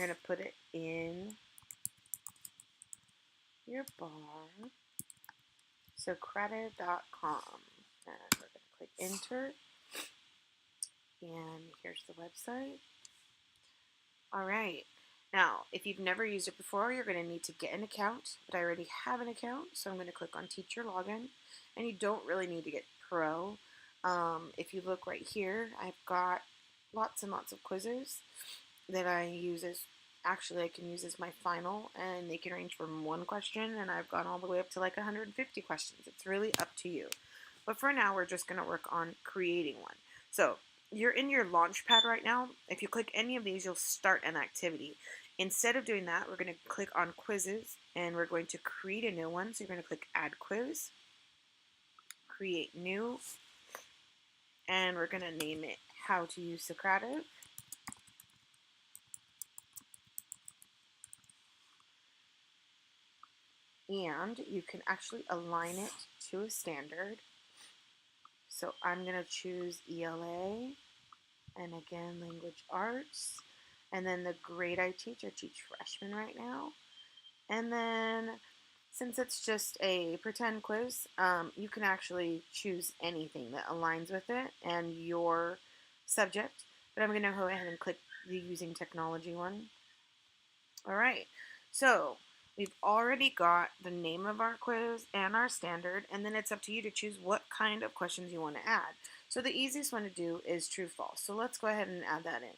You're going to put it in your bar. Socrative.com. And we're going to click enter. And here's the website. All right. Now, if you've never used it before, you're going to need to get an account, but I already have an account, so I'm going to click on Teacher Login, and you don't really need to get Pro. If you look right here, I've got lots and lots of quizzes that I use as, actually I can use as my final, and they can range from 1 question, and I've gone all the way up to like 150 questions. It's really up to you. But for now, we're just going to work on creating one. So, you're in your Launchpad right now. If you click any of these, you'll start an activity. Instead of doing that, we're going to click on quizzes and we're going to create a new one. So you're going to click add quiz, create new, and we're going to name it how to use Socrative. And you can actually align it to a standard. So I'm going to choose ELA, and again, language arts. And then the grade I teach freshmen right now. And then, since it's just a pretend quiz, you can actually choose anything that aligns with it and your subject. But I'm going to go ahead and click the using technology one. All right, so we've already got the name of our quiz and our standard, and then it's up to you to choose what kind of questions you want to add. So the easiest one to do is true false. So let's go ahead and add that in.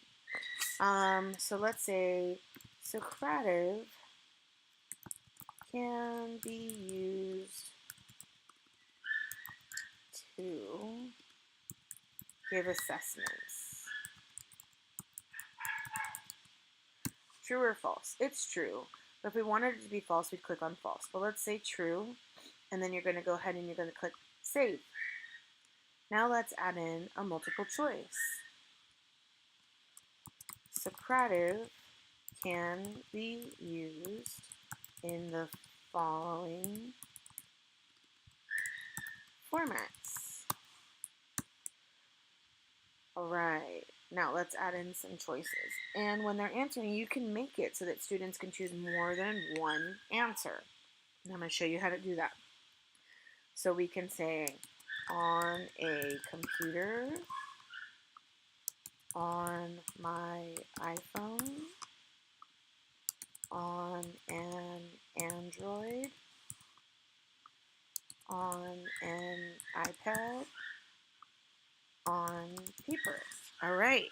So let's say Socrative can be used to give assessments. True or false? It's true. But if we wanted it to be false, we'd click on false. But let's say true, and then you're going to go ahead and you're going to click save. Now let's add in a multiple choice. Socrative can be used in the following formats. All right, now let's add in some choices. And when they're answering, you can make it so that students can choose more than one answer. And I'm going to show you how to do that. So we can say on a computer, on my iPhone, on an Android, on an iPad, on paper. All right.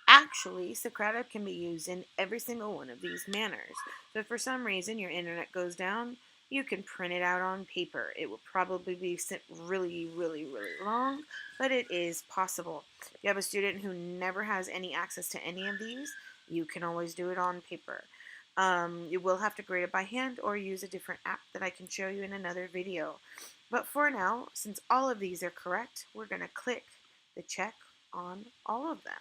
Actually, Socrative can be used in every single one of these manners. So if for some reason your internet goes down, you can print it out on paper. It will probably be really, really, really long, but it is possible. If you have a student who never has any access to any of these, you can always do it on paper. You will have to grade it by hand or use a different app that I can show you in another video. But for now, since all of these are correct, we're going to click the check on all of them.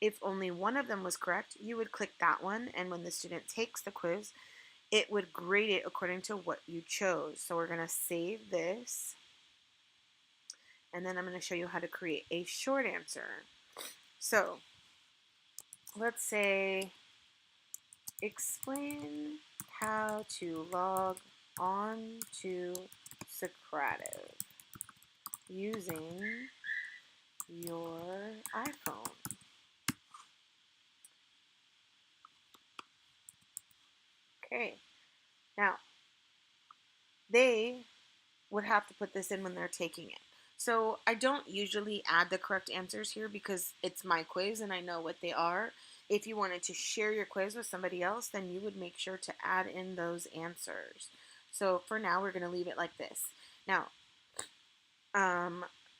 If only one of them was correct, you would click that one, and when the student takes the quiz, it would grade it according to what you chose. So we're going to save this, and then I'm going to show you how to create a short answer. So let's say, explain how to log on to Socrative using your iPhone. Okay, now they would have to put this in when they're taking it. So I don't usually add the correct answers here because it's my quiz and I know what they are. If you wanted to share your quiz with somebody else, then you would make sure to add in those answers. So for now, we're going to leave it like this. Now,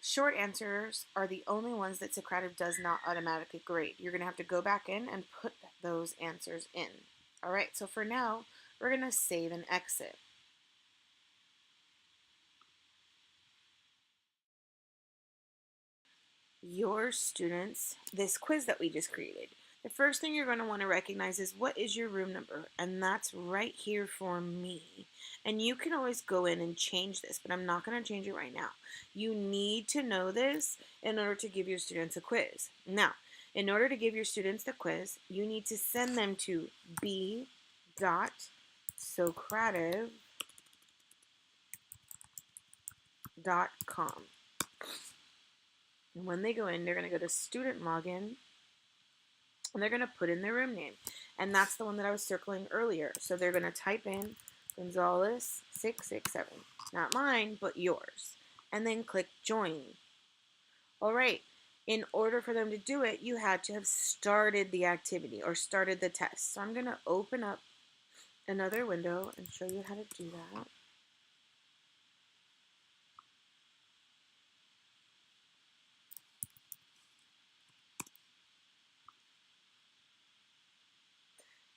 short answers are the only ones that Socrative does not automatically grade. You're going to have to go back in and put those answers in. All right, so for now, we're going to save and exit. Your students this quiz that we just created. The first thing you're going to want to recognize is what is your room number, and that's right here for me. And you can always go in and change this, but I'm not going to change it right now. You need to know this in order to give your students a quiz. Now, In order to give your students the quiz, you need to send them to b.socrative.com. And when they go in, they're going to go to student login and they're going to put in their room name. And that's the one that I was circling earlier. So they're going to type in Gonzalez 667. Not mine, but yours. And then click join. All right. In order for them to do it, you had to have started the activity or started the test. So I'm going to open up another window and show you how to do that.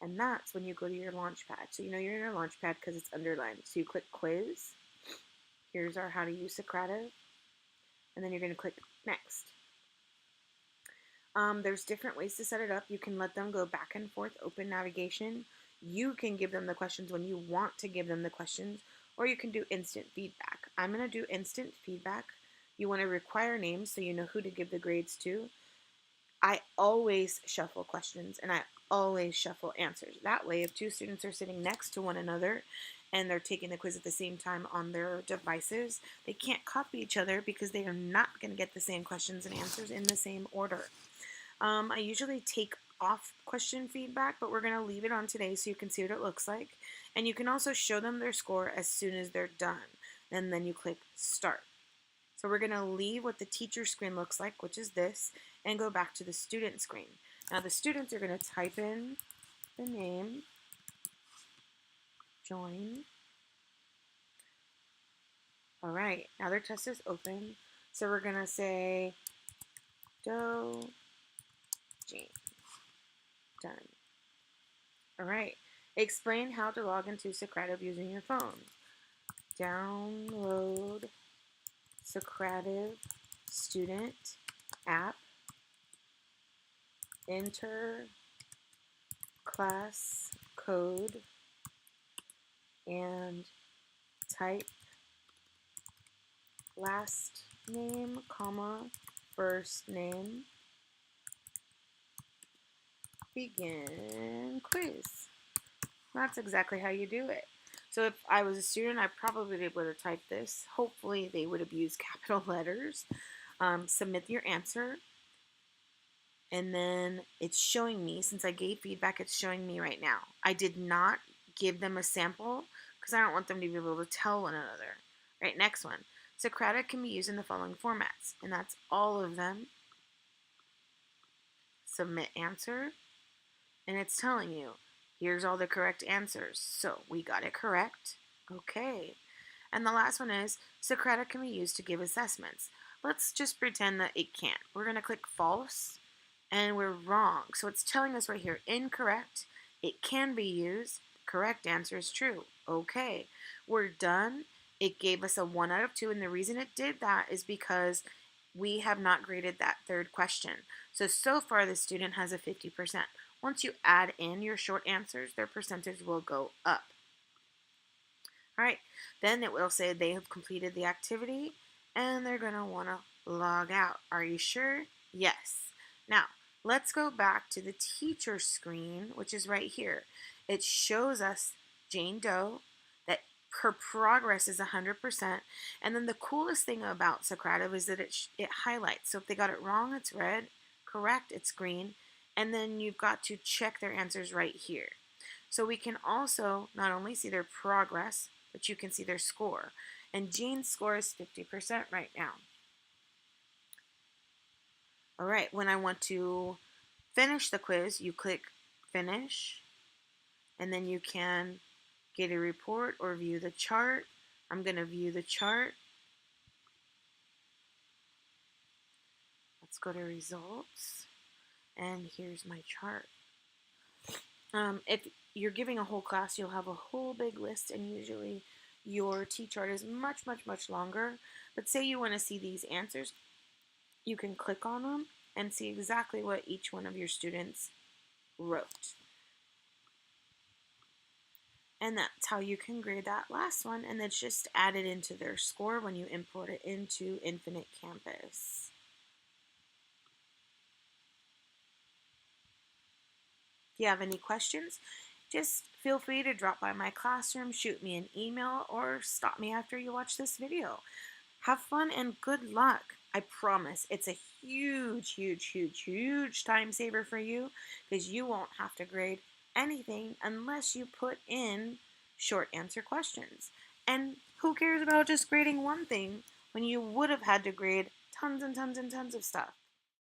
And that's when you go to your Launchpad. So you know you're in your Launchpad because it's underlined. So you click quiz. Here's our how to use Socrative. And then you're going to click next. There's different ways to set it up. You can let them go back and forth, open navigation. You can give them the questions when you want to give them the questions, or you can do instant feedback. I'm going to do instant feedback. You want to require names so you know who to give the grades to. I always shuffle questions and I always shuffle answers. That way, if two students are sitting next to one another and they're taking the quiz at the same time on their devices, they can't copy each other because they are not going to get the same questions and answers in the same order. I usually take off question feedback, but we're going to leave it on today so you can see what it looks like. And you can also show them their score as soon as they're done. And then you click start. So we're going to leave what the teacher screen looks like, which is this, and go back to the student screen. Now the students are going to type in the name, join. All right, now their test is open. So we're going to say Do Jane. Done. All right. Explain how to log into Socrative using your phone. Download Socrative student app. Enter class code and type last name, comma, first name. Begin quiz. That's exactly how you do it. So if I was a student, I'd probably be able to type this. Hopefully they would have used capital letters. Submit your answer. And then it's showing me, since I gave feedback, it's showing me right now. I did not give them a sample because I don't want them to be able to tell one another. Right, next one. Socrative can be used in the following formats, and that's all of them. Submit answer, and it's telling you, here's all the correct answers. So we got it correct. Okay. And the last one is, Socrative can be used to give assessments. Let's just pretend that it can't. We're going to click false. And we're wrong. So it's telling us right here, incorrect. It can be used. Correct answer is true. Okay, we're done. It gave us a 1 out of 2, and the reason it did that is because we have not graded that third question. So far the student has a 50%. Once you add in your short answers, their percentage will go up. All right, then it will say they have completed the activity, and they're going to want to log out. Are you sure? Yes. Now, let's go back to the teacher screen, which is right here. It shows us Jane Doe, that her progress is 100%. And then the coolest thing about Socrative is that it highlights. So if they got it wrong, it's red. Correct, it's green. And then you've got to check their answers right here. So we can also not only see their progress, but you can see their score. And Jane's score is 50% right now. All right, when I want to finish the quiz, you click finish, and then you can get a report or view the chart. I'm going to view the chart. Let's go to results, and here's my chart. If you're giving a whole class, you'll have a whole big list, and usually your T-chart is much, much, much longer. But say you want to see these answers, you can click on them and see exactly what each one of your students wrote. And that's how you can grade that last one, and it's just added into their score when you import it into Infinite Campus. you have any questions, just feel free to drop by my classroom, shoot me an email, or stop me after you watch this video. Have fun and good luck. I promise it's a huge, huge, huge, huge time saver for you because you won't have to grade anything unless you put in short answer questions. And who cares about just grading one thing when you would have had to grade tons and tons and tons of stuff?